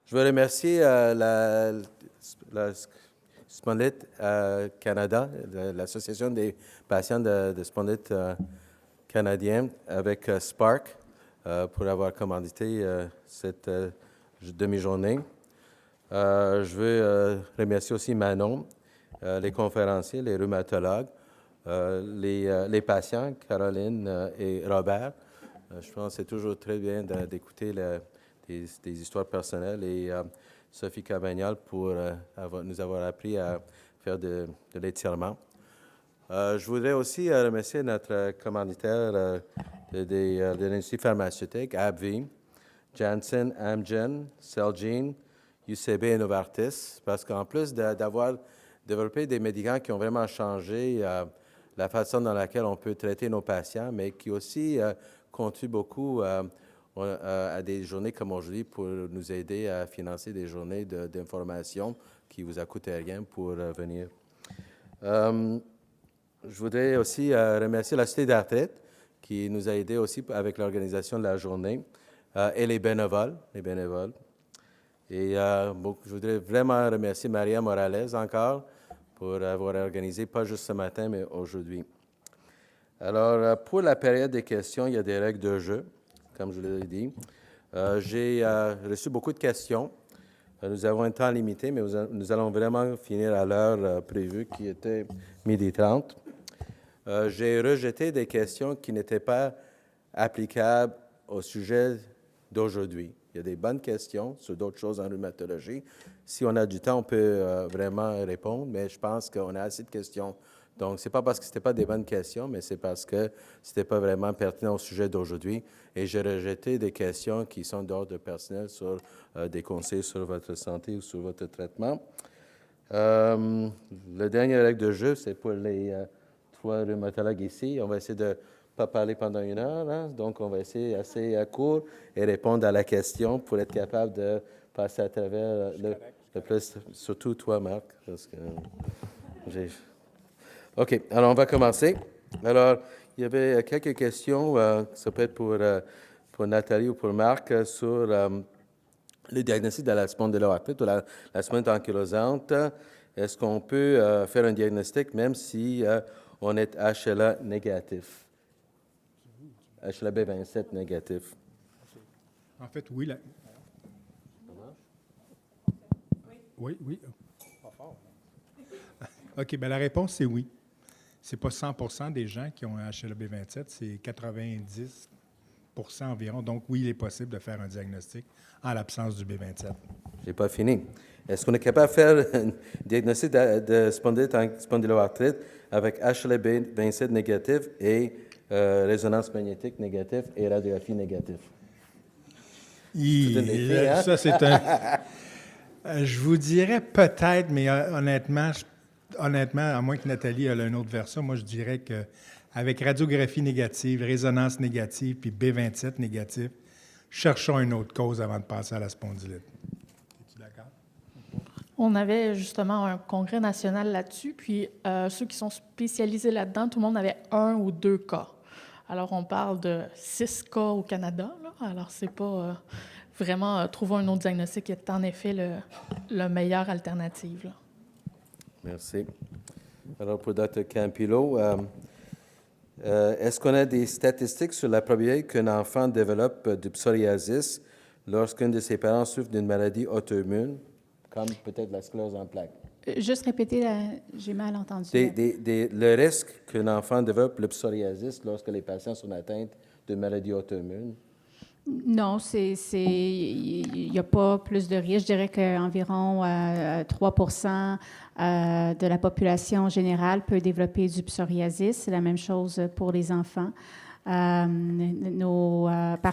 Je veux remercier la Spondylite Canada, l'Association des patients de Spondylite canadiens, avec Spark pour avoir commandité cette demi-journée. Je veux remercier aussi Manon, les conférenciers, les rhumatologues, les patients, Caroline et Robert. Je pense que c'est toujours très bien d'écouter des histoires personnelles et Sophie Cabagnol pour nous avoir appris à faire de l'étirement. Je voudrais aussi remercier notre commanditaire de l'industrie pharmaceutique, AbbVie, Janssen, Amgen, Celgene, UCB et Novartis, parce qu'en plus d'avoir développé des médicaments qui ont vraiment changé la façon dans laquelle on peut traiter nos patients, mais qui aussi contribuent beaucoup à des journées comme aujourd'hui pour nous aider à financer des journées d'information qui vous a coûté rien pour venir. Je voudrais aussi remercier la Société d'arthrite qui nous a aidés aussi avec l'organisation de la journée et les bénévoles. Et je voudrais vraiment remercier Maria Morales encore pour avoir organisé, pas juste ce matin, mais aujourd'hui. Alors, pour la période des questions, il y a des règles de jeu, comme je l'ai dit. J'ai reçu beaucoup de questions. Nous avons un temps limité, mais nous allons vraiment finir à l'heure prévue, qui était 12h30. J'ai rejeté des questions qui n'étaient pas applicables au sujet d'aujourd'hui. Il y a des bonnes questions sur d'autres choses en rhumatologie. Si on a du temps, on peut vraiment répondre, mais je pense qu'on a assez de questions. Donc, ce n'est pas parce que ce n'étaient pas des bonnes questions, mais c'est parce que ce n'était pas vraiment pertinent au sujet d'aujourd'hui. Et j'ai rejeté des questions qui sont d'ordre personnel sur des conseils sur votre santé ou sur votre traitement. Le dernier règle de jeu, c'est pour les 3 rhumatologues ici. On va essayer de ne pas parler pendant 1 heure, hein? Donc on va essayer assez court et répondre à la question pour être capable de passer à travers le plus, surtout toi, Marc, parce que OK, alors on va commencer. Alors, il y avait quelques questions, ça peut être pour Nathalie ou pour Marc, sur le diagnostic de la spondyloarthrite ou la spondylite ankylosante. Est-ce qu'on peut faire un diagnostic même si on est HLA négatif? HLA-B27 négatif. En fait, oui. Oui. Pas fort. OK, bien la réponse, c'est oui. Ce n'est pas 100% des gens qui ont un HLA-B27, c'est 90% environ. Donc, oui, il est possible de faire un diagnostic en l'absence du B27. Je n'ai pas fini. Est-ce qu'on est capable de faire un diagnostic de spondyloarthrite avec HLA-B27 négatif et résonance magnétique négative et radiographie négative? Ça, c'est un... je vous dirais peut-être, mais honnêtement, à moins que Nathalie ait une autre version, moi, je dirais qu'avec radiographie négative, résonance négative, puis B27 négatif, cherchons une autre cause avant de passer à la spondylite. Es-tu d'accord? On avait justement un congrès national là-dessus, puis ceux qui sont spécialisés là-dedans, tout le monde avait 1 ou 2 cas. Alors, on parle de 6 cas au Canada, là. Alors c'est pas vraiment trouver un autre diagnostic qui est en effet la meilleure alternative, là. Merci. Alors, pour Dr. Campillo, est-ce qu'on a des statistiques sur la probabilité qu'un enfant développe du psoriasis lorsqu'un de ses parents souffre d'une maladie auto-immune, comme peut-être la sclérose en plaques? Juste répéter, j'ai mal entendu. Le risque qu'un enfant développe le psoriasis lorsque les patients sont atteints d'une maladie auto-immune? Non, il n'y a pas plus de risque. Je dirais qu'environ 3% de la population générale peut développer du psoriasis. C'est la même chose pour les enfants. Par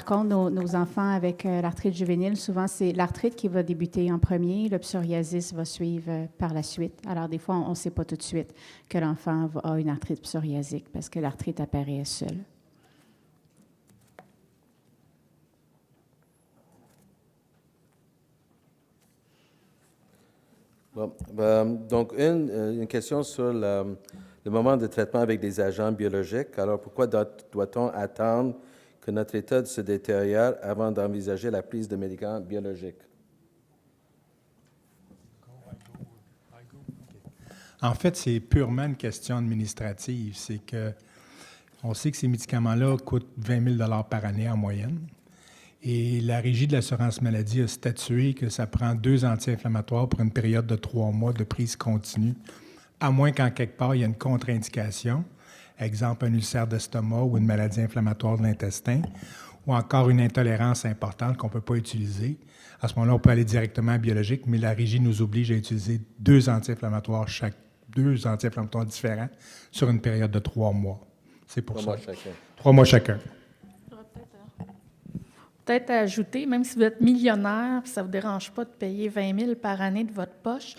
contre, nos enfants avec l'arthrite juvénile, souvent, c'est l'arthrite qui va débuter en premier. Le psoriasis va suivre par la suite. Alors, des fois, on ne sait pas tout de suite que l'enfant a une arthrite psoriasique parce que l'arthrite apparaît seule. Bon, donc, une question sur le moment de traitement avec des agents biologiques. Alors, pourquoi doit-on attendre que notre état se détériore avant d'envisager la prise de médicaments biologiques? En fait, c'est purement une question administrative. C'est que on sait que ces médicaments-là coûtent 20 000 par année en moyenne. Et la Régie de l'assurance maladie a statué que ça prend 2 anti-inflammatoires pour une période de 3 mois de prise continue, à moins qu'en quelque part, il y ait une contre-indication, exemple un ulcère d'estomac ou une maladie inflammatoire de l'intestin, ou encore une intolérance importante qu'on ne peut pas utiliser. À ce moment-là, on peut aller directement à biologique, mais la Régie nous oblige à utiliser 2 anti-inflammatoires différents sur une période de 3 mois. C'est pour 3 ça. mois chacun. 3 mois chacun. Peut-être ajouter, même si vous êtes millionnaire, puis ça ne vous dérange pas de payer 20 000 par année de votre poche,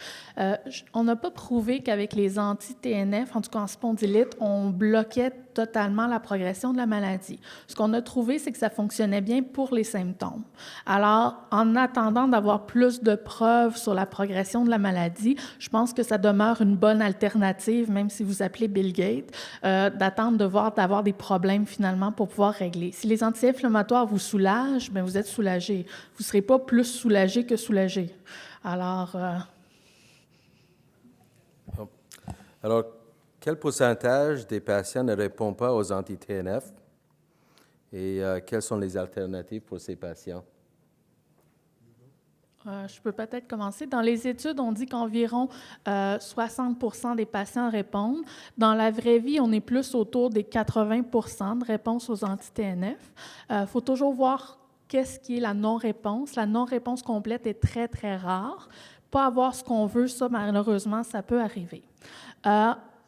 on n'a pas prouvé qu'avec les anti-TNF, en tout cas en spondylite, on bloquait totalement la progression de la maladie. Ce qu'on a trouvé, c'est que ça fonctionnait bien pour les symptômes. Alors, en attendant d'avoir plus de preuves sur la progression de la maladie, je pense que ça demeure une bonne alternative, même si vous appelez Bill Gates, d'attendre d'avoir des problèmes finalement pour pouvoir régler. Si les anti-inflammatoires vous soulagent, bien, vous êtes soulagé. Vous ne serez pas plus soulagé que soulagé. Alors, quel pourcentage des patients ne répond pas aux anti-TNF et quelles sont les alternatives pour ces patients? Je peux peut-être commencer. Dans les études, on dit qu'environ 60 des patients répondent. Dans la vraie vie, on est plus autour des 80 de réponse aux anti-TNF. Il faut toujours voir qu'est-ce qui est la non-réponse. La non-réponse complète est très, très rare. Pas avoir ce qu'on veut, ça, malheureusement, ça peut arriver.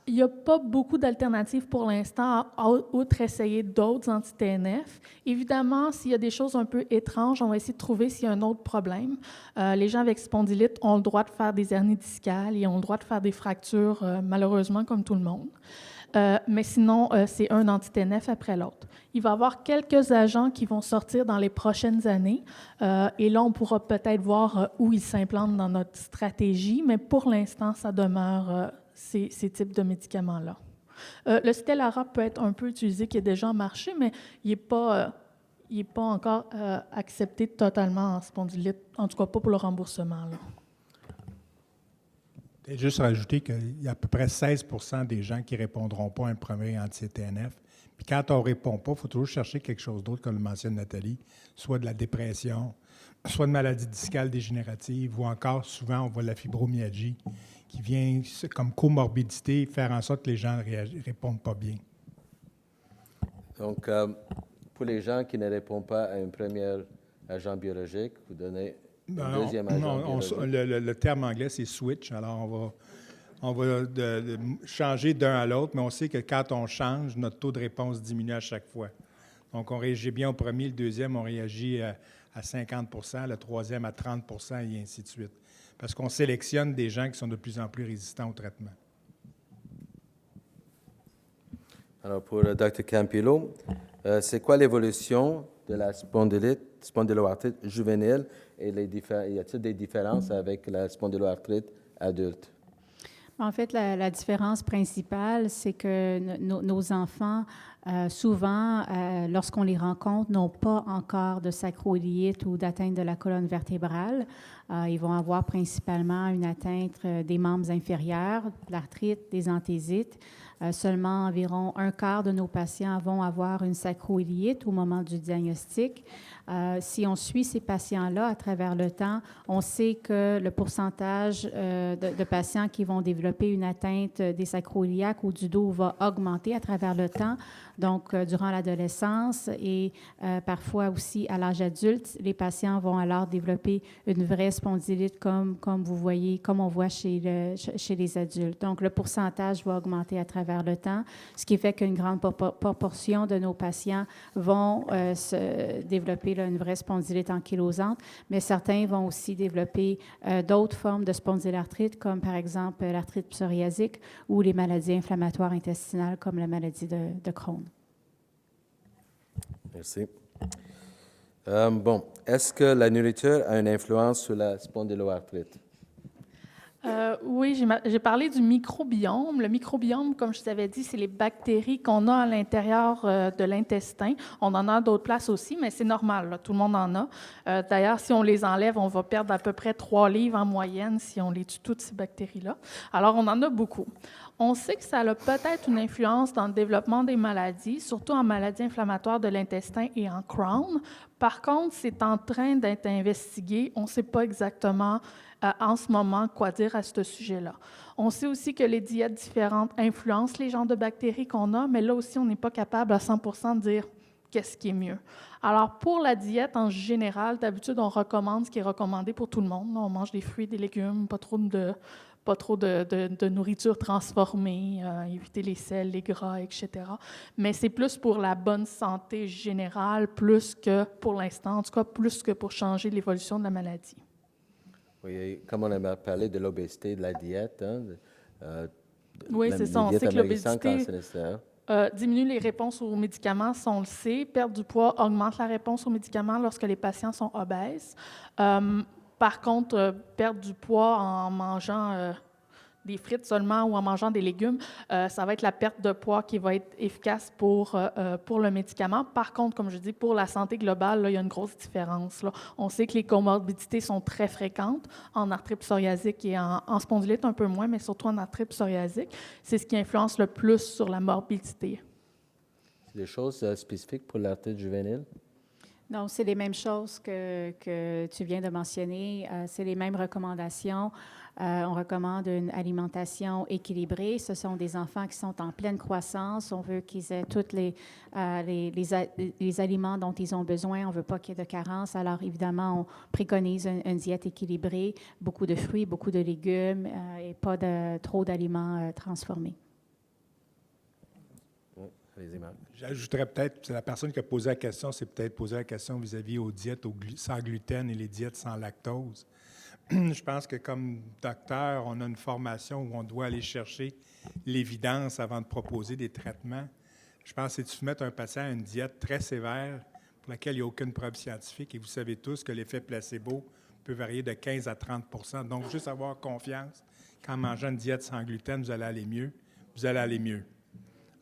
Il n'y a pas beaucoup d'alternatives pour l'instant, outre essayer d'autres anti-TNF. Évidemment, s'il y a des choses un peu étranges, on va essayer de trouver s'il y a un autre problème. Les gens avec spondylite ont le droit de faire des hernies discales et ont le droit de faire des fractures, malheureusement, comme tout le monde. Mais sinon, c'est un anti-TNF après l'autre. Il va y avoir quelques agents qui vont sortir dans les prochaines années. Et là, on pourra peut-être voir où ils s'implantent dans notre stratégie. Mais pour l'instant, ça demeure ces types de médicaments-là. Le Stelara peut être un peu utilisé, qui est déjà en marché, mais il n'est pas encore accepté totalement en spondylite, en tout cas pas pour le remboursement. Là. Et juste rajouter qu'il y a à peu près 16 des gens qui ne répondront pas à un premier anti-TNF. Puis quand on ne répond pas, il faut toujours chercher quelque chose d'autre, comme le mentionne Nathalie, soit de la dépression, soit de maladie discale dégénérative, ou encore, souvent, on voit la fibromyalgie qui vient comme comorbidité faire en sorte que les gens ne répondent pas bien. Donc, pour les gens qui ne répondent pas à un premier agent biologique, vous donnez un deuxième agent biologique. Le terme anglais, c'est « switch ». Alors, on va changer d'un à l'autre, mais on sait que quand on change, notre taux de réponse diminue à chaque fois. Donc, on réagit bien au premier, le deuxième, on réagit à 50 %, le troisième à 30 % et ainsi de suite. Parce qu'on sélectionne des gens qui sont de plus en plus résistants au traitement. Alors, pour Dr. Campillo, c'est quoi l'évolution de la spondyloarthrite juvénile et y a-t-il des différences avec la spondyloarthrite adulte? En fait, la différence principale, c'est que nos enfants, souvent, lorsqu'on les rencontre, n'ont pas encore de sacroiliite ou d'atteinte de la colonne vertébrale. Ils vont avoir principalement une atteinte des membres inférieurs, de l'arthrite, des anthésites. Seulement environ un quart de nos patients vont avoir une sacroiliite au moment du diagnostic. Si on suit ces patients-là à travers le temps, on sait que le pourcentage de patients qui vont développer une atteinte des sacroiliaques ou du dos va augmenter à travers le temps. Donc, durant l'adolescence et parfois aussi à l'âge adulte, les patients vont alors développer une vraie spondylite comme vous voyez, comme on voit chez les adultes. Donc, le pourcentage va augmenter à travers le temps, ce qui fait qu'une grande proportion de nos patients vont se développer une vraie spondylite ankylosante, mais certains vont aussi développer d'autres formes de spondylarthrite, comme par exemple l'arthrite psoriasique ou les maladies inflammatoires intestinales, comme la maladie de Crohn. Merci. Est-ce que la nourriture a une influence sur la spondyloarthrite? Oui, j'ai parlé du microbiome. Le microbiome, comme je t'avais dit, c'est les bactéries qu'on a à l'intérieur de l'intestin. On en a d'autres places aussi, mais c'est normal, là, tout le monde en a. D'ailleurs, si on les enlève, on va perdre à peu près 3 livres en moyenne si on les tue toutes ces bactéries-là. Alors, on en a beaucoup. On sait que ça a peut-être une influence dans le développement des maladies, surtout en maladies inflammatoires de l'intestin et en Crohn. Par contre, c'est en train d'être investigué. On ne sait pas exactement en ce moment quoi dire à ce sujet-là. On sait aussi que les diètes différentes influencent les genres de bactéries qu'on a, mais là aussi, on n'est pas capable à 100% de dire qu'est-ce qui est mieux. Alors, pour la diète en général, d'habitude, on recommande ce qui est recommandé pour tout le monde. On mange des fruits, des légumes, pas trop de nourriture transformée, éviter les sels, les gras, etc. Mais c'est plus pour la bonne santé générale, plus que pour l'instant, en tout cas, plus que pour changer l'évolution de la maladie. Oui, comme on a parlé de l'obésité, de la diète, Oui, c'est ça. On sait que l'obésité hein? diminue les réponses aux médicaments, ça on le sait. Perdre du poids augmente la réponse aux médicaments lorsque les patients sont obèses. Par contre, perdre du poids en mangeant des frites seulement ou en mangeant des légumes, ça va être la perte de poids qui va être efficace pour le médicament. Par contre, comme je dis, pour la santé globale, là, il y a une grosse différence. Là. On sait que les comorbidités sont très fréquentes en arthrite psoriasique et en spondylite un peu moins, mais surtout en arthrite psoriasique. C'est ce qui influence le plus sur la morbidité. Des choses spécifiques pour l'arthrite juvénile? Non, c'est les mêmes choses que tu viens de mentionner. C'est les mêmes recommandations. On recommande une alimentation équilibrée. Ce sont des enfants qui sont en pleine croissance. On veut qu'ils aient tous les aliments dont ils ont besoin. On ne veut pas qu'il y ait de carence. Alors, évidemment, on préconise une diète équilibrée, beaucoup de fruits, beaucoup de légumes et pas trop d'aliments transformés. J'ajouterais peut-être, c'est la personne qui a posé la question, c'est peut-être posé la question vis-à-vis aux diètes sans gluten et les diètes sans lactose. Je pense que comme docteur, on a une formation où on doit aller chercher l'évidence avant de proposer des traitements. Je pense que si tu mets un patient à une diète très sévère pour laquelle il n'y a aucune preuve scientifique, et vous savez tous que l'effet placebo peut varier de 15 à 30 %. Donc, juste avoir confiance qu'en mangeant une diète sans gluten, vous allez aller mieux. Vous allez aller mieux.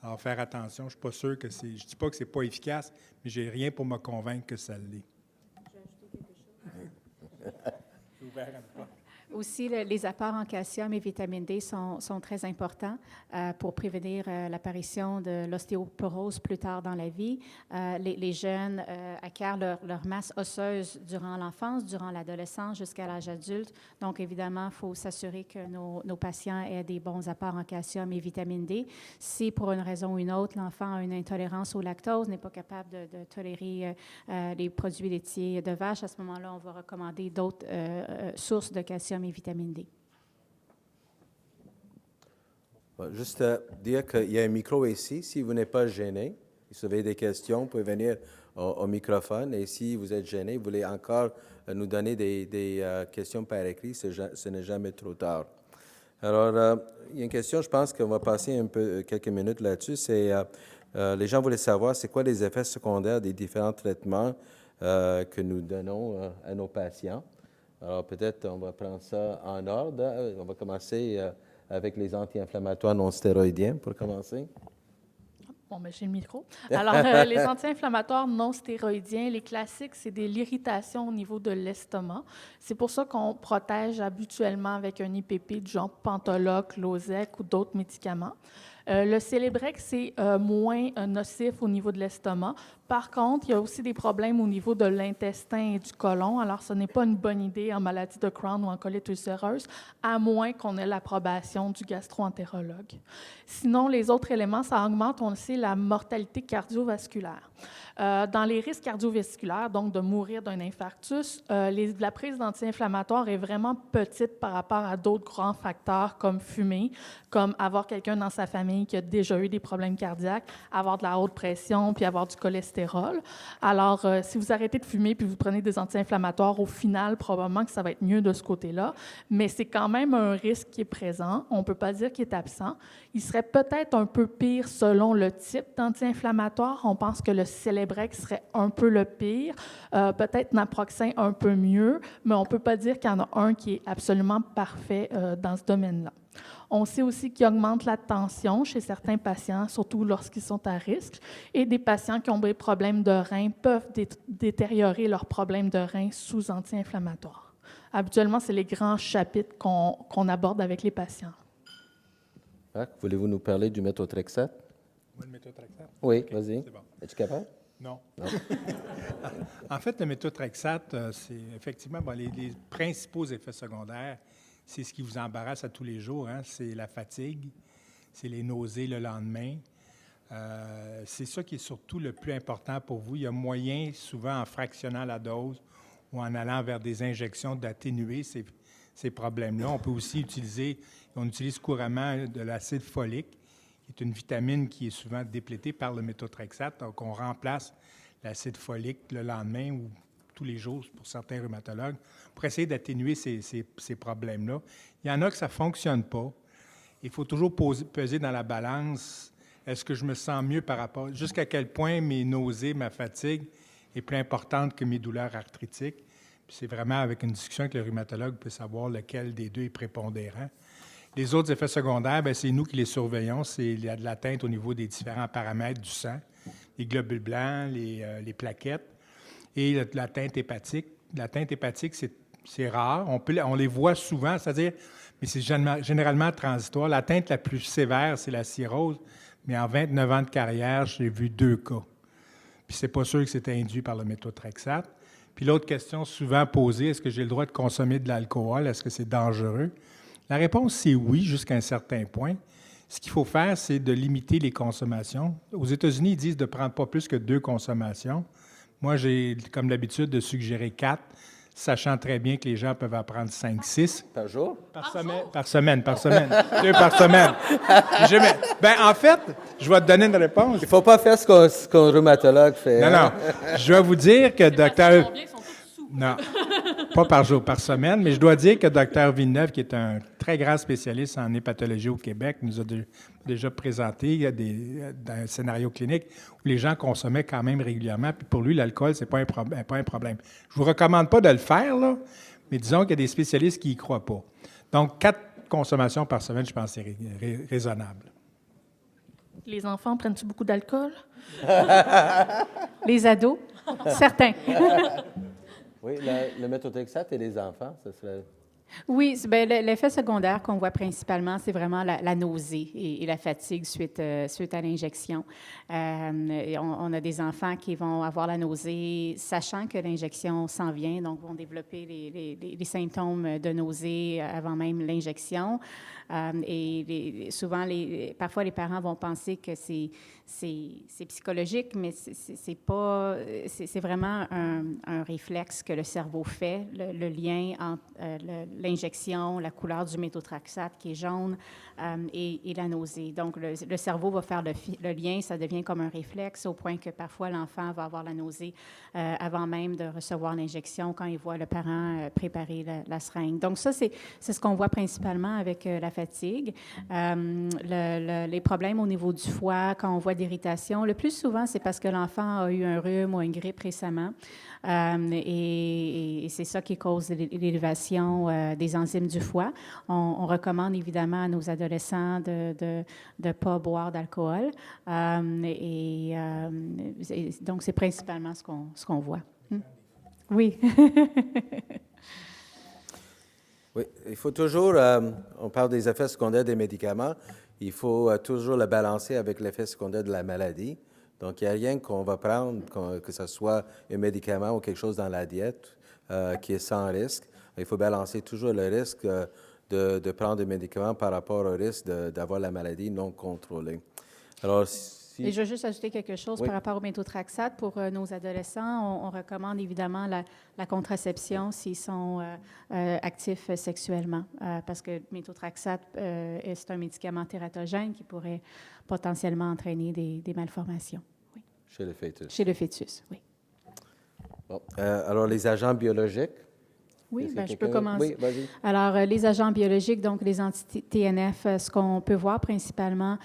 Alors, faire attention, je ne suis pas sûr que c'est... Je ne dis pas que ce n'est pas efficace, mais je n'ai rien pour me convaincre que ça l'est. J'ai ajouté quelque chose. J'ai ouvert un pas. Aussi, les apports en calcium et vitamine D sont très importants pour prévenir l'apparition de l'ostéoporose plus tard dans la vie. Les jeunes acquièrent leur masse osseuse durant l'enfance, durant l'adolescence, jusqu'à l'âge adulte. Donc, évidemment, il faut s'assurer que nos patients aient des bons apports en calcium et vitamine D. Si, pour une raison ou une autre, l'enfant a une intolérance au lactose, n'est pas capable de tolérer les produits laitiers de vache, à ce moment-là, on va recommander d'autres sources de calcium et vitamine D. Juste dire qu'il y a un micro ici. Si vous n'êtes pas gêné, si vous avez des questions, vous pouvez venir au microphone. Et si vous êtes gêné, vous voulez encore nous donner des questions par écrit, ce n'est jamais trop tard. Alors, il y a une question, je pense qu'on va passer quelques minutes là-dessus. C'est les gens voulaient savoir c'est quoi les effets secondaires des différents traitements que nous donnons à nos patients. Alors, peut-être on va prendre ça en ordre. On va commencer avec les anti-inflammatoires non stéroïdiens pour commencer. Bon, ben, j'ai le micro. Alors, les anti-inflammatoires non stéroïdiens, les classiques, c'est de l'irritation au niveau de l'estomac. C'est pour ça qu'on protège habituellement avec un IPP du genre Pentoloc, Losec ou d'autres médicaments. Le Celebrex, c'est moins nocif au niveau de l'estomac. Par contre, il y a aussi des problèmes au niveau de l'intestin et du côlon. Alors, ce n'est pas une bonne idée en maladie de Crohn ou en colite ulcéreuse, à moins qu'on ait l'approbation du gastro-entérologue. Sinon, les autres éléments, ça augmente, on le sait, la mortalité cardiovasculaire. Dans les risques cardiovasculaires, donc de mourir d'un infarctus, la prise d'anti-inflammatoires est vraiment petite par rapport à d'autres grands facteurs comme fumer, comme avoir quelqu'un dans sa famille famille qui a déjà eu des problèmes cardiaques, avoir de la haute pression puis avoir du cholestérol. Alors, si vous arrêtez de fumer puis vous prenez des anti-inflammatoires, au final, probablement que ça va être mieux de ce côté-là, mais c'est quand même un risque qui est présent. On ne peut pas dire qu'il est absent. Il serait peut-être un peu pire selon le type d'anti-inflammatoire. On pense que le Celebrex serait un peu le pire, peut-être naproxen un peu mieux, mais on ne peut pas dire qu'il y en a un qui est absolument parfait dans ce domaine-là. On sait aussi qu'il augmente la tension chez certains patients, surtout lorsqu'ils sont à risque, et des patients qui ont des problèmes de reins peuvent détériorer leurs problèmes de reins sous anti-inflammatoires. Habituellement, c'est les grands chapitres qu'on aborde avec les patients. Voulez-vous nous parler du méthotrexate? Moi, le méthotrexate? Oui, OK, vas-y. c'est bon. Es-tu capable? Non. En fait, le méthotrexate, c'est effectivement les principaux effets secondaires. C'est ce qui vous embarrasse à tous les jours. Hein? C'est la fatigue, c'est les nausées le lendemain. C'est ça qui est surtout le plus important pour vous. Il y a moyen, souvent en fractionnant la dose ou en allant vers des injections, d'atténuer ces problèmes-là. On peut aussi utiliser, on utilise couramment de l'acide folique, qui est une vitamine qui est souvent déplétée par le méthotrexate. Donc, on remplace l'acide folique le lendemain ou tous les jours pour certains rhumatologues pour essayer d'atténuer ces problèmes-là. Il y en a que ça ne fonctionne pas. Il faut toujours peser dans la balance. Est-ce que je me sens mieux par rapport... Jusqu'à quel point mes nausées, ma fatigue est plus importante que mes douleurs arthritiques. Puis c'est vraiment avec une discussion que le rhumatologue peut savoir lequel des deux est prépondérant. Les autres effets secondaires, bien, c'est nous qui les surveillons. Il y a de l'atteinte au niveau des différents paramètres du sang, les globules blancs, les plaquettes, et l'atteinte hépatique. L'atteinte hépatique, c'est rare. On les voit souvent, c'est-à-dire, mais c'est généralement transitoire. L'atteinte la plus sévère, c'est la cirrhose, mais en 29 ans de carrière, j'ai vu 2 cas. Puis c'est pas sûr que c'est induit par le méthotrexate. Puis l'autre question souvent posée, est-ce que j'ai le droit de consommer de l'alcool? Est-ce que c'est dangereux? La réponse, c'est oui, jusqu'à un certain point. Ce qu'il faut faire, c'est de limiter les consommations. Aux États-Unis, ils disent de ne prendre pas plus que 2 consommations. Moi, j'ai comme l'habitude de suggérer 4, sachant très bien que les gens peuvent en prendre 5, 6. Par jour? Par semaine. 2 par semaine. En fait, je vais te donner une réponse. Il ne faut pas faire ce qu'un rhumatologue fait. Non. Je vais vous dire que docteur... Combien sont tous sous? Non, pas par jour, par semaine, mais je dois dire que Dr Villeneuve, qui est un très grand spécialiste en hépatologie au Québec, nous a déjà présenté un scénario clinique où les gens consommaient quand même régulièrement, puis pour lui, l'alcool, c'est pas un problème. Je vous recommande pas de le faire, là, mais disons qu'il y a des spécialistes qui y croient pas. Donc, 4 consommations par semaine, je pense que c'est raisonnable. Les enfants prennent-tu beaucoup d'alcool? Les ados, certains. Oui, le méthotrexate et les enfants, ça serait... Oui, bien, l'effet secondaire qu'on voit principalement, c'est vraiment la nausée et la fatigue suite à l'injection. On a des enfants qui vont avoir la nausée, sachant que l'injection s'en vient, donc vont développer les symptômes de nausée avant même l'injection. Souvent, parfois, les parents vont penser que c'est psychologique, mais c'est pas. C'est vraiment un réflexe que le cerveau fait, le lien entre l'injection, la couleur du méthotrexate qui est jaune et la nausée. Donc, le cerveau va faire le lien, ça devient comme un réflexe au point que parfois l'enfant va avoir la nausée avant même de recevoir l'injection quand il voit le parent préparer la seringue. Donc, ça, c'est ce qu'on voit principalement avec la fatigue. Les problèmes au niveau du foie, quand on voit d'irritation, le plus souvent, c'est parce que l'enfant a eu un rhume ou une grippe récemment. Et c'est ça qui cause l'élévation des enzymes du foie. On recommande évidemment à nos adolescents de ne pas boire d'alcool. Donc, c'est principalement ce qu'on voit. Oui. Oui, il faut toujours, on parle des effets secondaires des médicaments, il faut toujours le balancer avec l'effet secondaire de la maladie. Donc, il n'y a rien qu'on va prendre, que ce soit un médicament ou quelque chose dans la diète qui est sans risque. Il faut balancer toujours le risque de prendre des médicaments par rapport au risque d'avoir la maladie non contrôlée. Alors, Et je veux juste ajouter quelque chose Oui. par rapport au méthotrexate. Pour nos adolescents, on recommande évidemment la contraception s'ils sont actifs sexuellement, parce que le méthotrexate, c'est un médicament tératogène qui pourrait potentiellement entraîner des malformations. Oui. Chez le fœtus. Chez le fœtus, oui. Bon. Alors, les agents biologiques. Oui, Est-ce que bien, je quelqu'un peux veut- commencer. Oui, vas-y. Alors, les agents biologiques, donc les anti-TNF, ce qu'on peut voir principalement,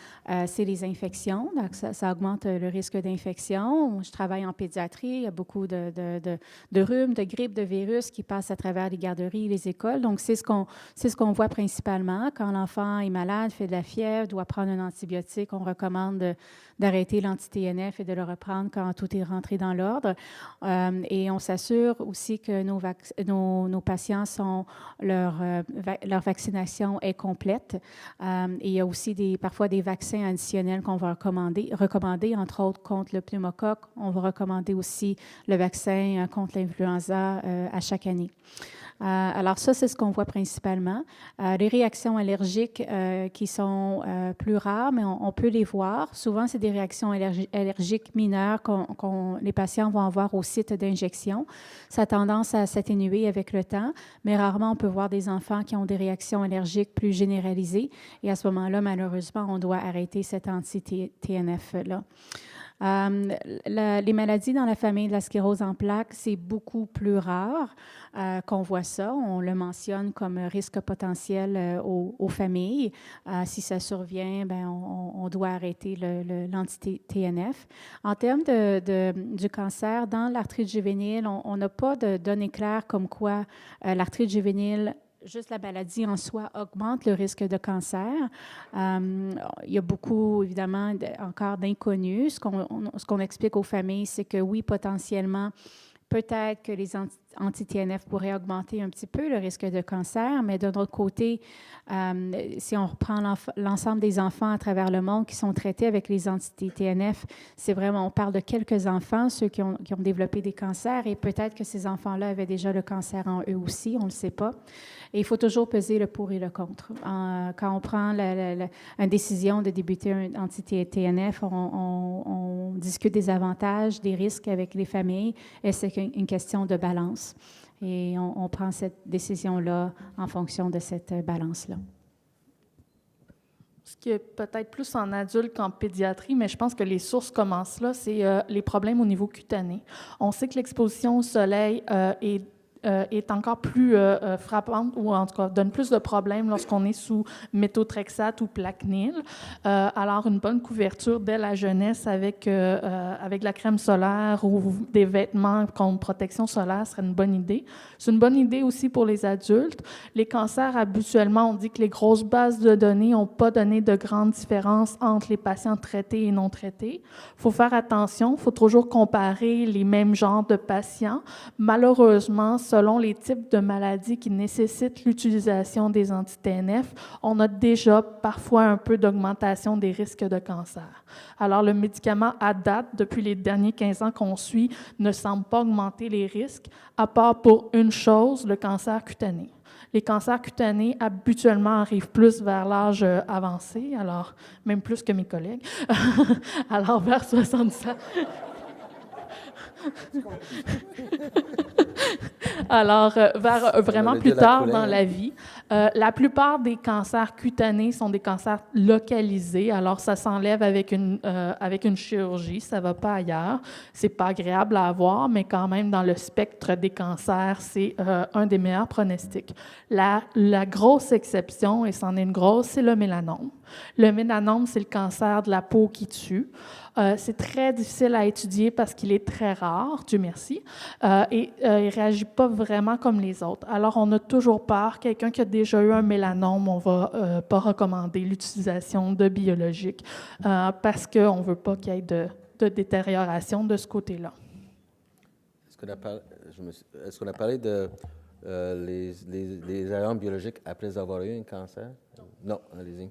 c'est les infections. Donc, ça augmente le risque d'infection. Je travaille en pédiatrie. Il y a beaucoup de rhumes, de grippe, de virus qui passent à travers les garderies, les écoles. Donc, c'est ce qu'on voit principalement. Quand l'enfant est malade, fait de la fièvre, doit prendre un antibiotique, on recommande d'arrêter l'anti-TNF et de le reprendre quand tout est rentré dans l'ordre. Et on s'assure aussi que nos patients sont leur vaccination est complète. Et il y a aussi parfois des vaccins additionnels qu'on va recommander, entre autres contre le pneumocoque. On va recommander aussi le vaccin contre l'influenza à chaque année. Alors ça, c'est ce qu'on voit principalement. Les réactions allergiques qui sont plus rares, mais on peut les voir. Souvent, c'est des réactions allergiques mineures les patients vont avoir au site d'injection. Ça a tendance à s'atténuer avec le temps, mais rarement on peut voir des enfants qui ont des réactions allergiques plus généralisées. Et à ce moment-là, malheureusement, on doit arrêter cet anti-TNF-là. Les maladies dans la famille de la sclérose en plaques, c'est beaucoup plus rare qu'on voit ça. On le mentionne comme risque potentiel aux familles. Si ça survient, bien, on doit arrêter l'anti-TNF. En termes du cancer, dans l'arthrite juvénile, on n'a pas de données claires comme quoi l'arthrite juvénile, juste la maladie en soi augmente le risque de cancer. Il y a beaucoup, évidemment, encore d'inconnus. Ce qu'on explique aux familles, c'est que oui, potentiellement, peut-être que les anti-TNF pourraient augmenter un petit peu le risque de cancer, mais d'un autre côté, si on reprend l'ensemble des enfants à travers le monde qui sont traités avec les anti-TNF, c'est vraiment, on parle de quelques enfants, ceux qui ont développé des cancers, et peut-être que ces enfants-là avaient déjà le cancer en eux aussi, on ne le sait pas. Et il faut toujours peser le pour et le contre. Quand on prend une décision de débuter un anti-TNF, on discute des avantages, des risques avec les familles, et c'est une question de balance. Et on prend cette décision-là en fonction de cette balance-là. Ce qui est peut-être plus en adulte qu'en pédiatrie, mais je pense que les sources commencent là, c'est les problèmes au niveau cutané. On sait que l'exposition au soleil est encore plus frappante, ou en tout cas donne plus de problèmes lorsqu'on est sous méthotrexate ou Plaquenil. Alors, une bonne couverture dès la jeunesse avec la crème solaire ou des vêtements contre protection solaire serait une bonne idée. C'est une bonne idée aussi pour les adultes. Les cancers, habituellement, on dit que les grosses bases de données n'ont pas donné de grandes différences entre les patients traités et non traités. Il faut faire attention, il faut toujours comparer les mêmes genres de patients. Malheureusement, selon les types de maladies qui nécessitent l'utilisation des anti-TNF, on a déjà parfois un peu d'augmentation des risques de cancer. Alors, le médicament, à date, depuis les derniers 15 ans qu'on suit, ne semble pas augmenter les risques, à part pour une chose, le cancer cutané. Les cancers cutanés, habituellement, arrivent plus vers l'âge avancé, alors même plus que mes collègues, alors vers 67. Alors, vers vraiment plus tard dans la vie. La plupart des cancers cutanés sont des cancers localisés. Alors, ça s'enlève avec une chirurgie, ça ne va pas ailleurs. Ce n'est pas agréable à avoir, mais quand même, dans le spectre des cancers, c'est un des meilleurs pronostics. La grosse exception, et c'en est une grosse, c'est le mélanome. Le mélanome, c'est le cancer de la peau qui tue. C'est très difficile à étudier parce qu'il est très rare, Dieu merci, et il ne réagit pas vraiment comme les autres. Alors, on a toujours peur. Quelqu'un qui a déjà eu un mélanome, on ne va pas recommander l'utilisation de biologiques parce qu'on ne veut pas qu'il y ait de détérioration de ce côté-là. Est-ce qu'on a parlé de les agents biologiques après avoir eu un cancer? Non, allez-y.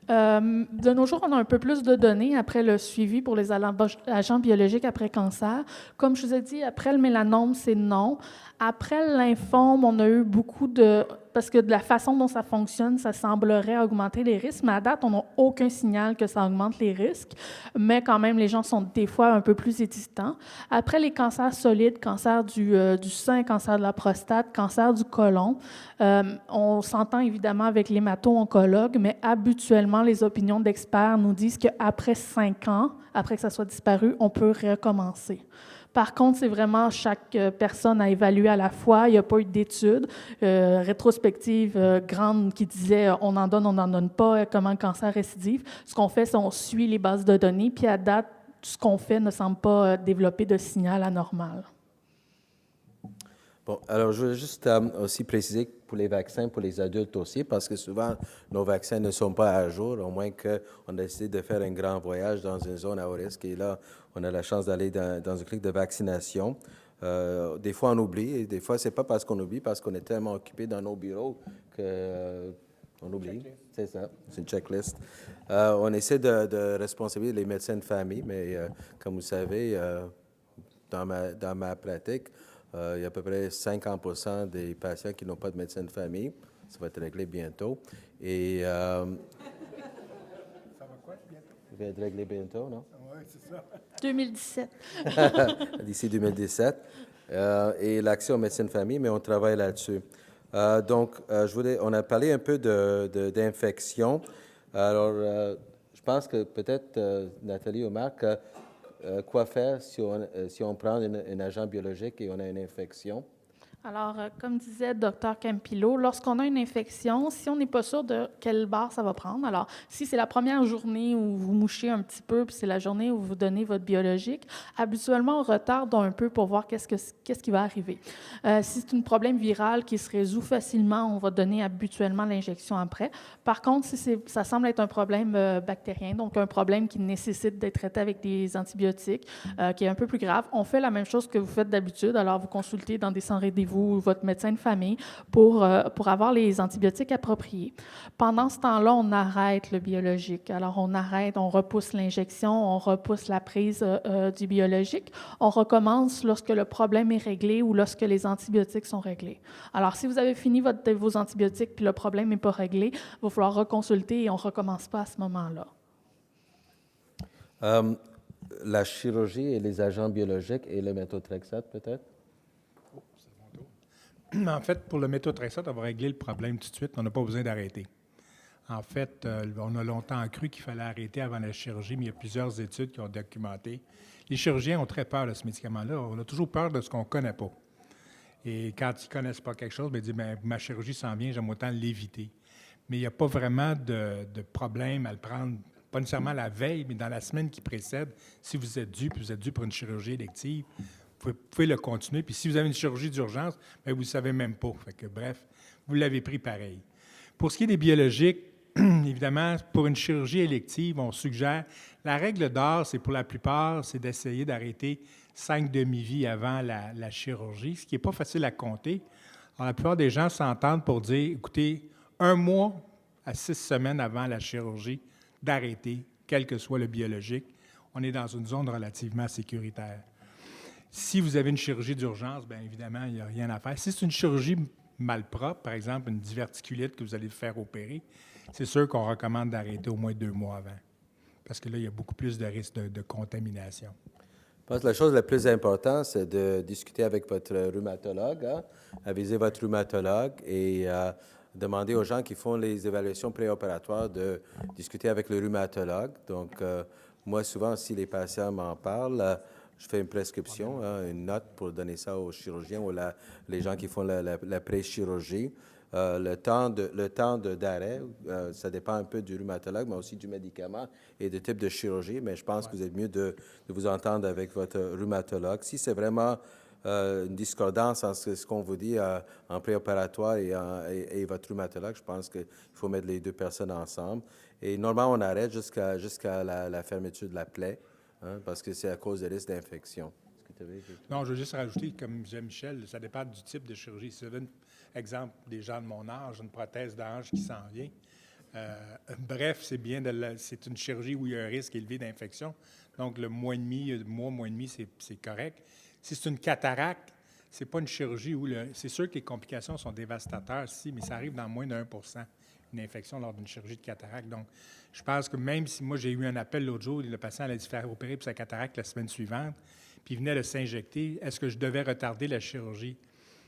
De nos jours, on a un peu plus de données après le suivi pour les agents biologiques après cancer. Comme je vous ai dit, après le mélanome, c'est non. Après le lymphome, on a eu beaucoup de... Parce que de la façon dont ça fonctionne, ça semblerait augmenter les risques, mais à date, on n'a aucun signal que ça augmente les risques. Mais quand même, les gens sont des fois un peu plus hésitants. Après les cancers solides, cancer du sein, cancer de la prostate, cancer du côlon, on s'entend évidemment avec l'hémato-oncologue, mais habituellement, les opinions d'experts nous disent qu'après 5 ans, après que ça soit disparu, on peut recommencer. Par contre, c'est vraiment chaque personne à évaluer à la fois. Il n'y a pas eu d'études rétrospectives grandes qui disaient on en donne, on n'en donne pas, comment le cancer récidive. Ce qu'on fait, c'est qu'on suit les bases de données, puis à date, ce qu'on fait ne semble pas développer de signal anormal. Bon, alors je veux juste aussi préciser que pour les vaccins, pour les adultes aussi, parce que souvent, nos vaccins ne sont pas à jour, au moins qu'on a décidé de faire un grand voyage dans une zone à haut risque. Et là, on a la chance d'aller dans une clinique de vaccination. Des fois, on oublie, et des fois, c'est pas parce qu'on oublie, parce qu'on est tellement occupé dans nos bureaux qu'on oublie. C'est ça, c'est une checklist. On essaie de responsabiliser les médecins de famille, mais comme vous savez, dans ma pratique, il y a à peu près 50% des patients qui n'ont pas de médecin de famille. Ça va être réglé bientôt. Et, ça va quoi, bientôt? Ça va être réglé bientôt, non? Oui, c'est ça. 2017. D'ici 2017. Et l'accès aux médecins de famille, mais on travaille là-dessus. Donc, on a parlé un peu d'infection. Alors, je pense que peut-être, Nathalie ou Marc, quoi faire si on prend un agent biologique et on a une infection? Alors, comme disait Dr Campillo, lorsqu'on a une infection, si on n'est pas sûr de quelle barre ça va prendre, alors si c'est la première journée où vous mouchez un petit peu, puis c'est la journée où vous donnez votre biologique, habituellement, on retarde un peu pour voir qu'est-ce qui va arriver. Si c'est un problème viral qui se résout facilement, on va donner habituellement l'injection après. Par contre, si ça semble être un problème bactérien, donc un problème qui nécessite d'être traité avec des antibiotiques, qui est un peu plus grave, on fait la même chose que vous faites d'habitude. Alors, vous consultez dans des sans-rendez-vous votre médecin de famille pour avoir les antibiotiques appropriés. Pendant ce temps-là, on arrête le biologique. Alors, on repousse l'injection, on repousse la prise du biologique. On recommence lorsque le problème est réglé ou lorsque les antibiotiques sont réglés. Alors, si vous avez fini vos antibiotiques puis le problème n'est pas réglé, il va falloir reconsulter et on ne recommence pas à ce moment-là. La chirurgie et les agents biologiques et le méthotrexate, peut-être? En fait, pour le méthotrexate, on va régler le problème tout de suite. On n'a pas besoin d'arrêter. En fait, on a longtemps cru qu'il fallait arrêter avant la chirurgie, mais il y a plusieurs études qui ont documenté. Les chirurgiens ont très peur de ce médicament-là. On a toujours peur de ce qu'on ne connaît pas. Et quand ils ne connaissent pas quelque chose, ils disent « ma chirurgie s'en vient, j'aime autant l'éviter ». Mais il n'y a pas vraiment de problème à le prendre, pas nécessairement la veille, mais dans la semaine qui précède, si vous êtes dû, puis vous êtes dû pour une chirurgie élective, vous pouvez le continuer. Puis si vous avez une chirurgie d'urgence, bien, vous ne le savez même pas. Fait que, bref, vous l'avez pris pareil. Pour ce qui est des biologiques, évidemment, pour une chirurgie élective, on suggère, la règle d'or, c'est pour la plupart, c'est d'essayer d'arrêter 5 demi-vies avant la chirurgie, ce qui n'est pas facile à compter. Alors, la plupart des gens s'entendent pour dire, écoutez, 1 mois à 6 semaines avant la chirurgie, d'arrêter, quel que soit le biologique. On est dans une zone relativement sécuritaire. Si vous avez une chirurgie d'urgence, bien évidemment, il n'y a rien à faire. Si c'est une chirurgie malpropre, par exemple une diverticulite que vous allez faire opérer, c'est sûr qu'on recommande d'arrêter au moins 2 mois avant. Parce que là, il y a beaucoup plus de risques de contamination. Je pense que la chose la plus importante, c'est de discuter avec votre rhumatologue, aviser votre rhumatologue et demander aux gens qui font les évaluations préopératoires de discuter avec le rhumatologue. Donc, moi, souvent, si les patients m'en parlent, je fais une prescription, une note pour donner ça aux chirurgiens ou les gens qui font la pré-chirurgie. Le temps d'arrêt, ça dépend un peu du rhumatologue, mais aussi du médicament et du type de chirurgie. Mais je pense que vous êtes mieux de vous entendre avec votre rhumatologue. Si c'est vraiment une discordance entre ce qu'on vous dit en préopératoire et votre rhumatologue, je pense qu'il faut mettre les deux personnes ensemble. Et normalement, on arrête jusqu'à la fermeture de la plaie. Parce que c'est à cause des risques d'infection. Non, je veux juste rajouter, comme disait Michel, ça dépend du type de chirurgie. Si vous avez, exemple, des gens de mon âge, une prothèse d'ange qui s'en vient, Bref, c'est bien c'est une chirurgie où il y a un risque élevé d'infection. Donc, le mois et demi, c'est correct. Si c'est une cataracte, c'est pas une chirurgie où c'est sûr que les complications sont dévastateurs, mais ça arrive dans moins de 1%, une infection lors d'une chirurgie de cataracte. Donc, je pense que même si moi, j'ai eu un appel l'autre jour, le patient allait se faire opérer pour sa cataracte la semaine suivante, puis il venait de s'injecter, est-ce que je devais retarder la chirurgie?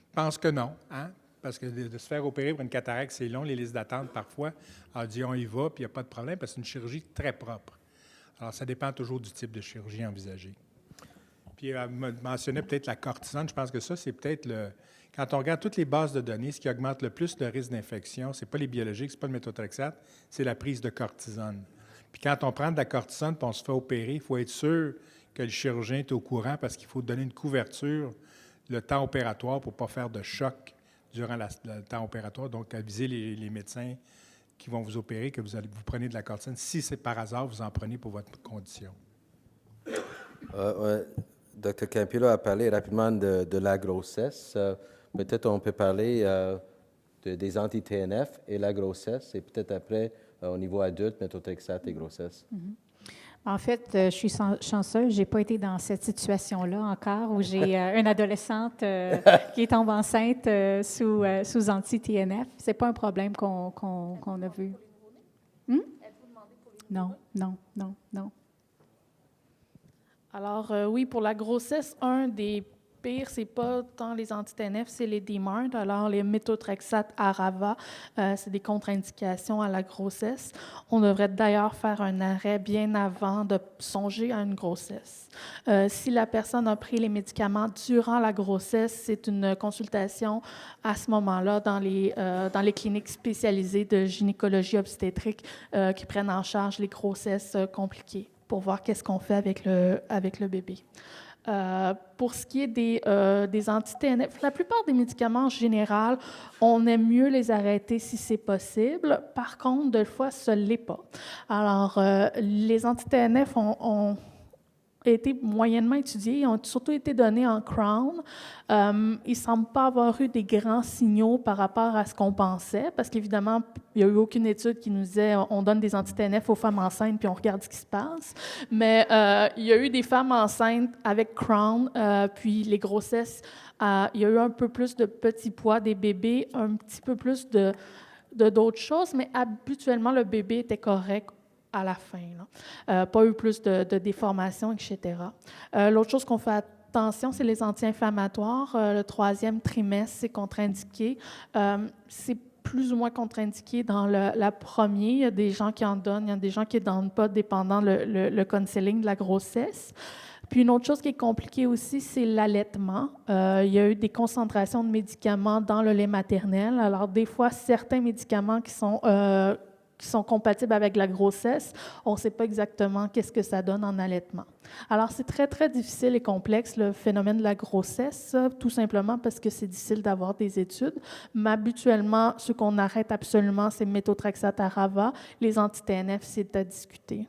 Je pense que non, hein? Parce que de se faire opérer pour une cataracte, c'est long, les listes d'attente parfois. Alors, dit on y va, puis il n'y a pas de problème, parce que c'est une chirurgie très propre. Alors, ça dépend toujours du type de chirurgie envisagée. Puis, elle mentionnait peut-être la cortisone. Je pense que ça, c'est peut-être quand on regarde toutes les bases de données, ce qui augmente le plus le risque d'infection, ce n'est pas les biologiques, ce n'est pas le méthotrexate, c'est la prise de cortisone. Puis, quand on prend de la cortisone et on se fait opérer, il faut être sûr que le chirurgien est au courant parce qu'il faut donner une couverture le temps opératoire pour ne pas faire de choc durant le temps opératoire. Donc, aviser les médecins qui vont vous opérer que vous prenez de la cortisone. Si c'est par hasard, vous en prenez pour votre condition. Dr. Campillo a parlé rapidement de la grossesse. Peut-être on peut parler des anti-TNF et la grossesse, et peut-être après, au niveau adulte, méthotrexate et grossesse. Mm-hmm. En fait, je suis chanceuse. Je n'ai pas été dans cette situation-là encore où j'ai une adolescente qui tombe enceinte sous anti-TNF. Ce n'est pas un problème qu'on a vu. Non. Alors, oui, pour la grossesse, un des pires, c'est pas tant les anti-TNF, c'est les DMARD. Alors, les méthotrexate Arava, c'est des contre-indications à la grossesse. On devrait d'ailleurs faire un arrêt bien avant de songer à une grossesse. Si la personne a pris les médicaments durant la grossesse, c'est une consultation à ce moment-là dans les cliniques spécialisées de gynécologie obstétrique qui prennent en charge les grossesses compliquées pour voir qu'est-ce qu'on fait avec le bébé. Pour ce qui est des anti-TNF, la plupart des médicaments en général, on aime mieux les arrêter si c'est possible. Par contre, des fois, ce ne l'est pas. Alors, les anti-TNF ont été moyennement étudiés, ils ont surtout été donnés en Crown. Il ne semble pas avoir eu des grands signaux par rapport à ce qu'on pensait, parce qu'évidemment, il n'y a eu aucune étude qui nous disait on donne des anti-TNF aux femmes enceintes puis on regarde ce qui se passe. Mais il y a eu des femmes enceintes avec Crown, puis les grossesses, il y a eu un peu plus de petits poids des bébés, un petit peu plus d'autres choses, mais habituellement, le bébé était correct à la fin. Pas eu plus de déformations, etc. L'autre chose qu'on fait attention, c'est les anti-inflammatoires. Le 3e trimestre, c'est contre-indiqué. C'est plus ou moins contre-indiqué dans la première. Il y a des gens qui en donnent, il y a des gens qui ne donnent pas, dépendant le counseling de la grossesse. Puis une autre chose qui est compliquée aussi, c'est l'allaitement. Il y a eu des concentrations de médicaments dans le lait maternel. Alors, des fois, certains médicaments qui sont compatibles avec la grossesse, on ne sait pas exactement qu'est-ce que ça donne en allaitement. Alors, c'est très, très difficile et complexe, le phénomène de la grossesse, tout simplement parce que c'est difficile d'avoir des études. Mais habituellement, ce qu'on arrête absolument, c'est méthotrexate Arava. Les anti-TNF, c'est à discuter.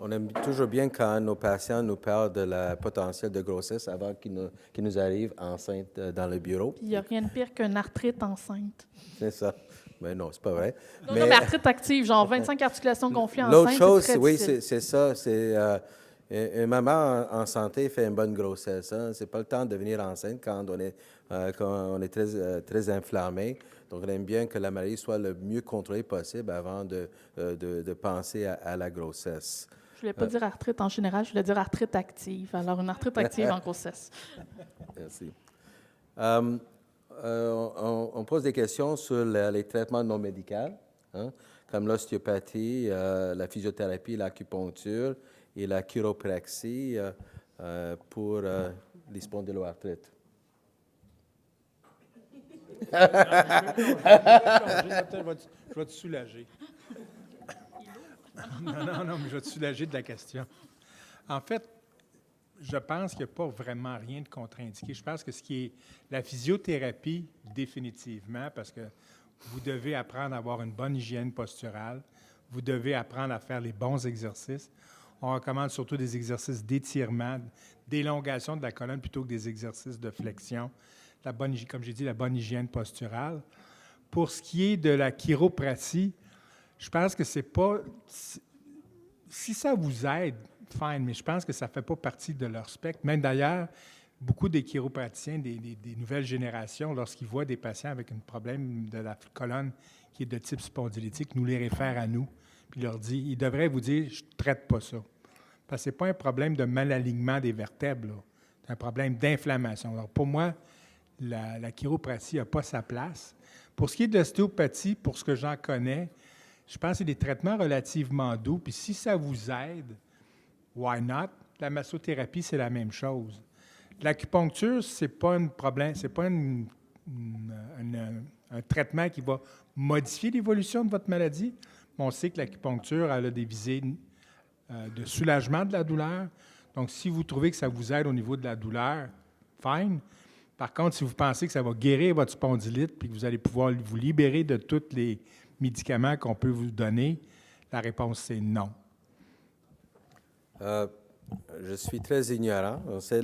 On aime toujours bien quand nos patients nous parlent de la potentiel de grossesse avant qu'ils nous arrivent enceintes dans le bureau. Il n'y a rien de pire qu'une arthrite enceinte. C'est ça. Mais non, c'est pas vrai. Non, mais arthrite active, genre 25 articulations gonflées enceinte, l'autre chose, c'est très oui, difficile. c'est ça. C'est une maman en santé fait une bonne grossesse. Hein? C'est pas le temps de devenir enceinte quand on est très, très inflammé. Donc, on aime bien que la maladie soit le mieux contrôlée possible avant de penser à la grossesse. Je ne voulais pas dire arthrite en général, je voulais dire arthrite active. Alors, une arthrite active en grossesse. Merci. On pose des questions sur les traitements non médicaux, hein, comme l'ostéopathie, la physiothérapie, l'acupuncture et la chiropraxie pour les spondyloarthrites. Je vais te soulager. Non, mais je vais te soulager de la question. En fait, je pense qu'il n'y a pas vraiment rien de contre-indiqué. Je pense que ce qui est la physiothérapie, définitivement, parce que vous devez apprendre à avoir une bonne hygiène posturale, vous devez apprendre à faire les bons exercices. On recommande surtout des exercices d'étirement, d'élongation de la colonne plutôt que des exercices de flexion. Comme j'ai dit, la bonne hygiène posturale. Pour ce qui est de la chiropratie, je pense que c'est pas... Si ça vous aide, fine, mais je pense que ça ne fait pas partie de leur spectre. Même d'ailleurs, beaucoup des chiropraticiens des nouvelles générations, lorsqu'ils voient des patients avec un problème de la colonne qui est de type spondylitique, nous les réfèrent à nous, puis leur dit, ils devraient vous dire, je ne traite pas ça. Parce que ce n'est pas un problème de malalignement des vertèbres, là. C'est un problème d'inflammation. Alors pour moi, la chiropratie n'a pas sa place. Pour ce qui est de l'ostéopathie, pour ce que j'en connais, je pense que c'est des traitements relativement doux. Puis si ça vous aide, why not? La massothérapie, c'est la même chose. L'acupuncture, ce n'est pas un problème, c'est pas un traitement qui va modifier l'évolution de votre maladie. Mais on sait que l'acupuncture elle a des visées de soulagement de la douleur. Donc, si vous trouvez que ça vous aide au niveau de la douleur, fine. Par contre, si vous pensez que ça va guérir votre spondylite puis que vous allez pouvoir vous libérer de tous les médicaments qu'on peut vous donner, la réponse, c'est non. Je suis très ignorant. On sait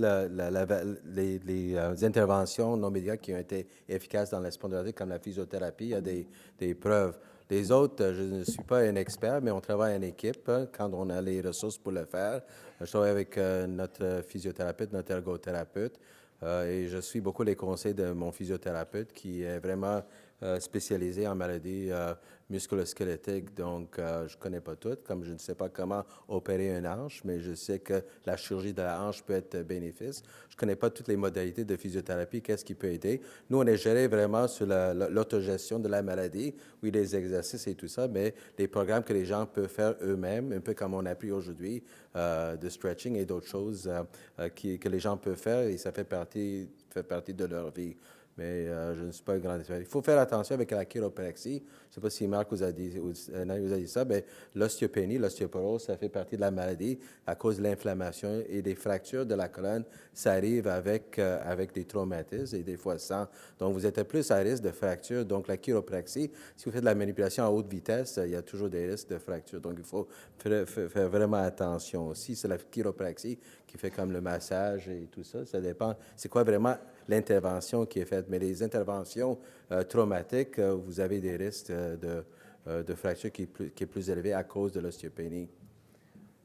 les interventions non médicales qui ont été efficaces dans la spondylarthrite, comme la physiothérapie, il y a des preuves. Les autres, je ne suis pas un expert, mais on travaille en équipe quand on a les ressources pour le faire. Je travaille avec notre physiothérapeute, notre ergothérapeute, et je suis beaucoup les conseils de mon physiothérapeute qui est vraiment spécialisé en maladies musculo-squelettiques. Donc, je ne connais pas toutes, comme je ne sais pas comment opérer une hanche, mais je sais que la chirurgie de la hanche peut être bénéfice. Je ne connais pas toutes les modalités de physiothérapie, qu'est-ce qui peut aider. Nous, on est géré vraiment sur l'autogestion de la maladie, oui, les exercices et tout ça, mais les programmes que les gens peuvent faire eux-mêmes, un peu comme on a appris aujourd'hui, de stretching et d'autres choses que les gens peuvent faire, et ça fait partie de leur vie. Mais je ne suis pas un grand expert. Il faut faire attention avec la chiropraxie. Je ne sais pas si Marc vous a dit ça, mais l'ostéopénie, l'ostéoporose, ça fait partie de la maladie à cause de l'inflammation et des fractures de la colonne. Ça arrive avec des traumatismes et des fois sans. Donc, vous êtes plus à risque de fracture. Donc, la chiropraxie, si vous faites de la manipulation à haute vitesse, il y a toujours des risques de fracture. Donc, il faut faire vraiment attention aussi. C'est la chiropraxie qui fait comme le massage et tout ça. Ça dépend. C'est quoi vraiment l'intervention qui est faite? Mais les interventions traumatiques, vous avez des risques de fracture qui est plus élevé à cause de l'ostéopénie.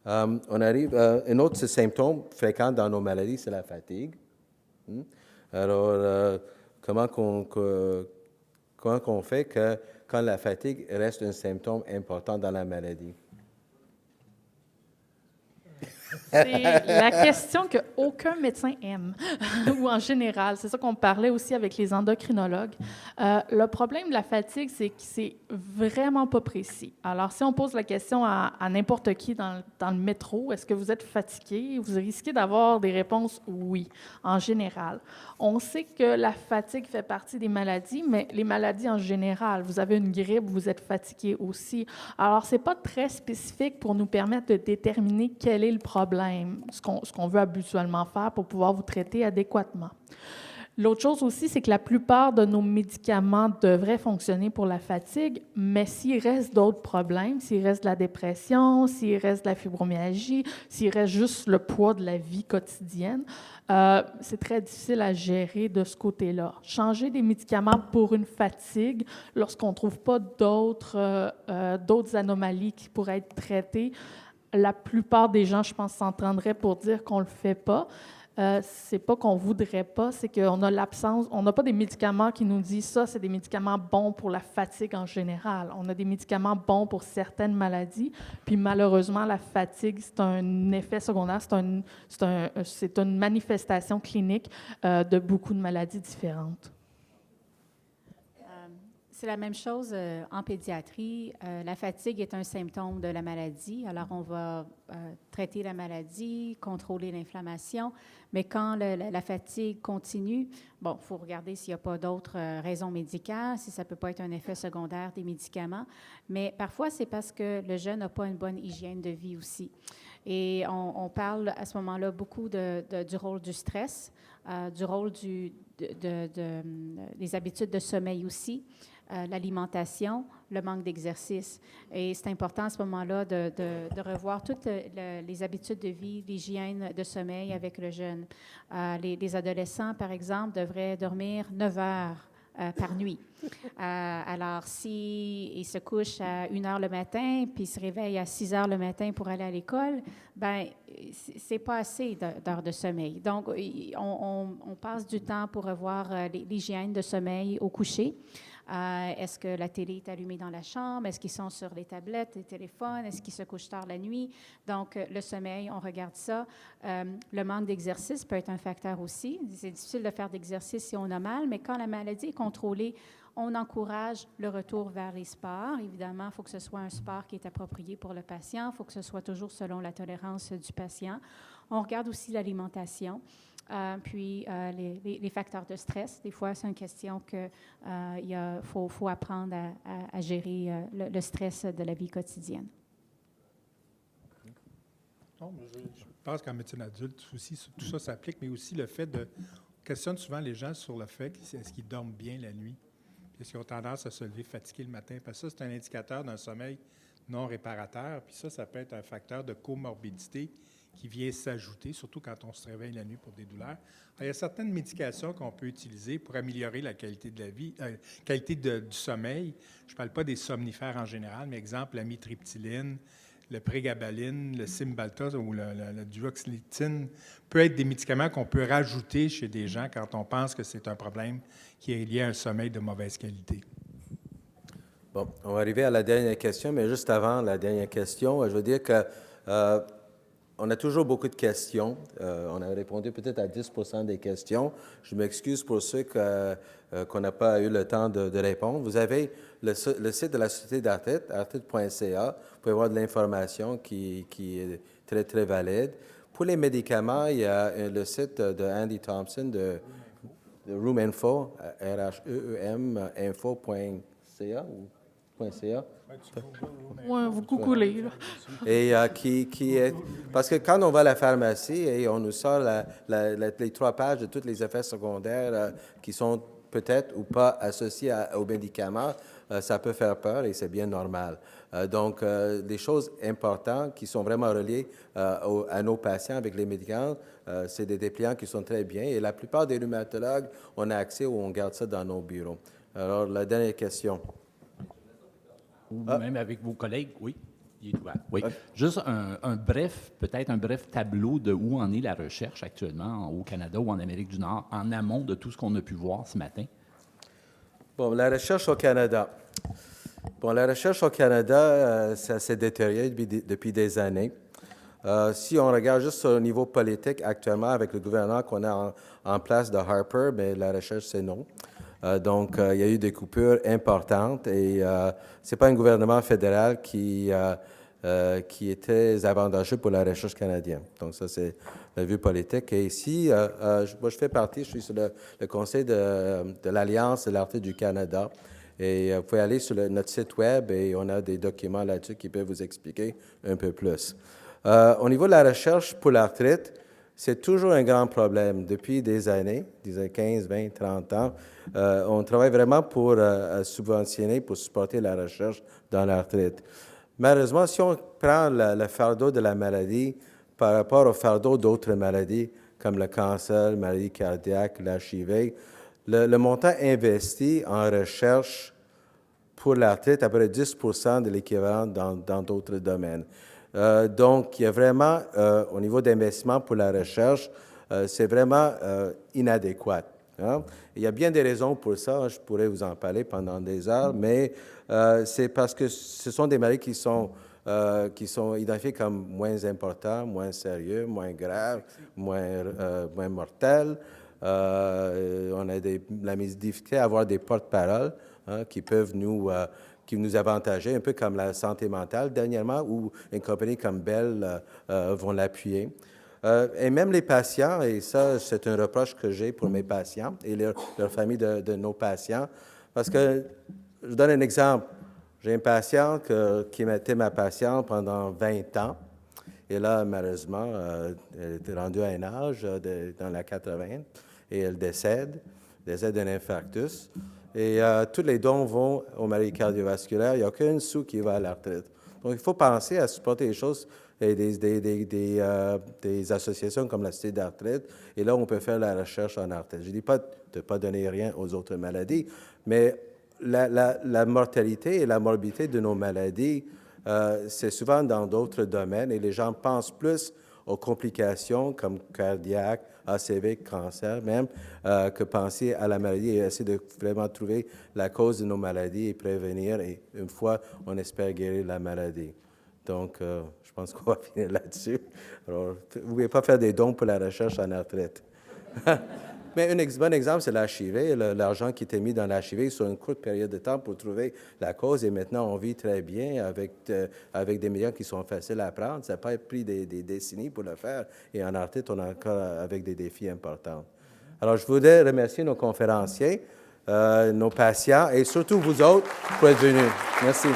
On arrive un autre symptôme fréquent dans nos maladies, c'est la fatigue. Alors, comment qu'on fait que quand la fatigue reste un symptôme important dans la maladie? C'est la question qu'aucun médecin aime, ou en général. C'est ça qu'on parlait aussi avec les endocrinologues. Le problème de la fatigue, c'est que c'est vraiment pas précis. Alors, si on pose la question à n'importe qui dans le métro, est-ce que vous êtes fatigué? Vous risquez d'avoir des réponses oui, en général. On sait que la fatigue fait partie des maladies, mais les maladies en général, vous avez une grippe, vous êtes fatigué aussi. Alors, c'est pas très spécifique pour nous permettre de déterminer quel est le problème, ce qu'on veut habituellement faire pour pouvoir vous traiter adéquatement. L'autre chose aussi, c'est que la plupart de nos médicaments devraient fonctionner pour la fatigue, mais s'il reste d'autres problèmes, s'il reste de la dépression, s'il reste de la fibromyalgie, s'il reste juste le poids de la vie quotidienne, c'est très difficile à gérer de ce côté-là. Changer des médicaments pour une fatigue, lorsqu'on ne trouve pas d'autres anomalies qui pourraient être traitées, la plupart des gens, je pense, s'entendraient pour dire qu'on ne le fait pas. C'est pas qu'on voudrait pas, c'est qu'on a l'absence, on n'a pas des médicaments qui nous disent ça, c'est des médicaments bons pour la fatigue en général. On a des médicaments bons pour certaines maladies, puis malheureusement, la fatigue, c'est un effet secondaire, c'est une manifestation clinique de beaucoup de maladies différentes. C'est la même chose en pédiatrie. La fatigue est un symptôme de la maladie. Alors, on va traiter la maladie, contrôler l'inflammation. Mais quand la fatigue continue, bon, il faut regarder s'il n'y a pas d'autres raisons médicales, si ça ne peut pas être un effet secondaire des médicaments. Mais parfois, c'est parce que le jeune n'a pas une bonne hygiène de vie aussi. Et on parle à ce moment-là beaucoup du rôle du stress, du rôle des habitudes de sommeil aussi. L'alimentation, le manque d'exercice. Et c'est important à ce moment-là de revoir toutes les habitudes de vie, l'hygiène de sommeil avec le jeune. Les adolescents, par exemple, devraient dormir 9 heures par nuit. Alors, s'il se couche à 1 heure le matin, puis il se réveille à 6 heures le matin pour aller à l'école, ben c'est pas assez d'heures de sommeil. Donc, on passe du temps pour revoir l'hygiène de sommeil au coucher. Est-ce que la télé est allumée dans la chambre? Est-ce qu'ils sont sur les tablettes, les téléphones? Est-ce qu'ils se couchent tard la nuit? Donc, le sommeil, on regarde ça. Le manque d'exercice peut être un facteur aussi. C'est difficile de faire d'exercice si on a mal, mais quand la maladie est contrôlée, on encourage le retour vers les sports. Évidemment, il faut que ce soit un sport qui est approprié pour le patient. Il faut que ce soit toujours selon la tolérance du patient. On regarde aussi l'alimentation. Puis les facteurs de stress. Des fois, c'est une question qu'il faut apprendre à gérer le stress de la vie quotidienne. Non, je pense qu'en médecine adulte, aussi, tout ça s'applique, mais aussi le fait de... On questionne souvent les gens sur le fait est-ce qu'ils dorment bien la nuit? Est-ce qu'ils ont tendance à se lever fatigués le matin? Parce que ça, c'est un indicateur d'un sommeil non réparateur. Puis ça peut être un facteur de comorbidité qui vient s'ajouter, surtout quand on se réveille la nuit pour des douleurs. Alors, il y a certaines médications qu'on peut utiliser pour améliorer la qualité de la vie, du sommeil. Je ne parle pas des somnifères en général, mais exemple, l'amitriptyline, le prégabaline, le Cymbalta ou le duoxytine peut être des médicaments qu'on peut rajouter chez des gens quand on pense que c'est un problème qui est lié à un sommeil de mauvaise qualité. Bon, on va arriver à la dernière question, mais juste avant la dernière question, je veux dire que on a toujours beaucoup de questions. On a répondu peut-être à 10% des questions. Je m'excuse pour ceux qu'on n'a pas eu le temps de répondre. Vous avez le site de la Société d'arthrite, arthrite.ca. Vous pouvez voir de l'information qui est très, très valide. Pour les médicaments, il y a le site de Andy Thompson de Room Info, RHEEM info.ca ou .ca. Oui, vous googlez, là. Et qui est... Parce que quand on va à la pharmacie et on nous sort les 3 pages de tous les effets secondaires qui sont peut-être ou pas associés aux médicaments, ça peut faire peur et c'est bien normal. Donc, des choses importantes qui sont vraiment reliées à nos patients avec les médicaments, c'est des dépliants qui sont très bien. Et la plupart des rhumatologues, on a accès ou on garde ça dans nos bureaux. Alors, la dernière question. Ou même avec vos collègues, oui, il est ouvert. Oui. Juste peut-être un bref tableau de où en est la recherche actuellement au Canada ou en Amérique du Nord, en amont de tout ce qu'on a pu voir ce matin. Bon, la recherche au Canada. Bon, la recherche au Canada, ça s'est détérioré depuis des années. Si on regarde juste au niveau politique actuellement, avec le gouvernement qu'on a en place de Harper, bien, la recherche, c'est non. Donc, il y a eu des coupures importantes et ce n'est pas un gouvernement fédéral qui est très avantageux pour la recherche canadienne. Donc, ça, c'est la vue politique. Et ici, moi, je fais partie, je suis sur le conseil de l'Alliance de l'arthrite du Canada. Et vous pouvez aller sur notre site web et on a des documents là-dessus qui peuvent vous expliquer un peu plus. Au niveau de la recherche pour l'arthrite, c'est toujours un grand problème. Depuis des années, disons 15, 20, 30 ans, on travaille vraiment pour subventionner, pour supporter la recherche dans l'arthrite. Malheureusement, si on prend le fardeau de la maladie par rapport au fardeau d'autres maladies, comme le cancer, la maladie cardiaque, l'HIV, le montant investi en recherche pour l'arthrite, à peu près 10% de l'équivalent dans d'autres domaines. Donc, il y a vraiment, au niveau d'investissement pour la recherche, c'est vraiment inadéquat. Hein? Il y a bien des raisons pour ça, je pourrais vous en parler pendant des heures, mais c'est parce que ce sont des maladies qui sont identifiées comme moins importantes, moins sérieuses, moins graves, moins mortelles. On a la difficulté à avoir des porte-paroles qui peuvent nous avantager, un peu comme la santé mentale dernièrement, où une compagnie comme Bell vont l'appuyer. Et même les patients, et ça, c'est un reproche que j'ai pour mes patients et leur famille de nos patients, parce que, je vous donne un exemple. J'ai une patiente qui était ma patiente pendant 20 ans, et là, malheureusement, elle était rendue à un âge dans la 80, et elle décède d'un infarctus. Et tous les dons vont aux maladies cardiovasculaires. Il n'y a aucun sou qui va à l'arthrite. Donc, il faut penser à supporter les choses et des associations comme la Société d'arthrite. Et là, on peut faire la recherche en arthrite. Je ne dis pas de ne pas donner rien aux autres maladies, mais la mortalité et la morbidité de nos maladies, c'est souvent dans d'autres domaines et les gens pensent plus aux complications comme cardiaque, ACV, cancer même, que penser à la maladie et essayer de vraiment trouver la cause de nos maladies et prévenir. Et une fois, on espère guérir la maladie. Donc, je pense qu'on va finir là-dessus. Alors, vous ne pouvez pas faire des dons pour la recherche en retraite. Mais un bon exemple, c'est l'HIV, l'argent qui était mis dans l'HIV sur une courte période de temps pour trouver la cause. Et maintenant, on vit très bien avec des médicaments qui sont faciles à prendre. Ça n'a pas pris des décennies pour le faire. Et en retraite, on est encore avec des défis importants. Alors, je voudrais remercier nos conférenciers, nos patients et surtout vous autres pour être venus. Merci.